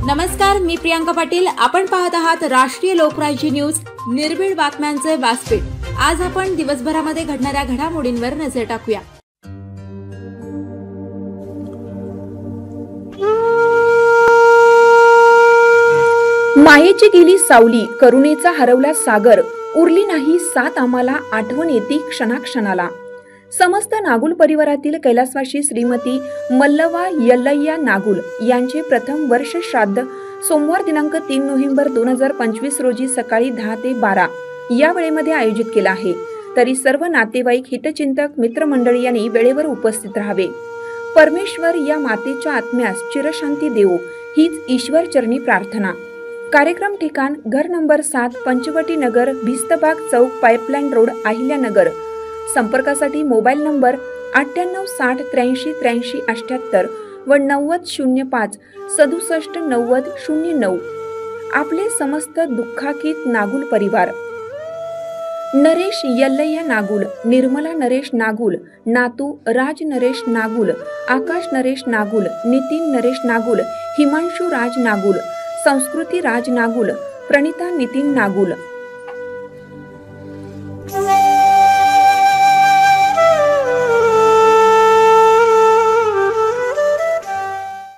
नमस्कार, मी प्रियांका पाटील. आपण पाहत आहात राष्ट्रीय लोकराज्य न्यूज, निर्भीड बातम्यांचे व्यासपीठ. आज आपण दिवसभरामध्ये घडणाऱ्या घडामोडींवर नजर टाकूया. मायेची गेली सावली, करुणेचा हरवला सागर, उरली नाही साथ आम्हाला, आठवण येती क्षणाक्षणाला. समस्त नागुल परिवारातील कैलासवासी श्रीमती मल्लवा यल्लय्या नागुल यांचे प्रथम वर्ष श्राद्ध सोमवार दिनांक 3 नोव्हेंबर 2025 रोजी सकाळी 10 ते 12 या वेळेमध्ये आयोजित केला आहे. तरी सर्व नातेवाईक, हितचिंतक, मित्रमंडळी यांनी वेळेवर उपस्थित राहावे. परमेश्वर या मातेच्या आत्म्यास चिरशांती देवो, हीच ईश्वर चरणी प्रार्थना. कार्यक्रम ठिकाण घर नंबर 7, पंचवटी नगर, भिस्तबाग चौक, पाइपलाइन रोड, अहिल्यानगर. संपर्कासाठी मोबाईल नंबर 9860 83 83 78 व 9005 67 90 09. आपले समस्त दुःखाकीत नागुल परिवार. नरेश यल्लय्या नागुल, निर्मला नरेश नागुल, नातू राज नरेश नागुल, आकाश नरेश नागुल, नितीन नरेश नागुल, हिमांशु राज नागुल, संस्कृती राज नागुल, प्रणिता नितीन नागुल.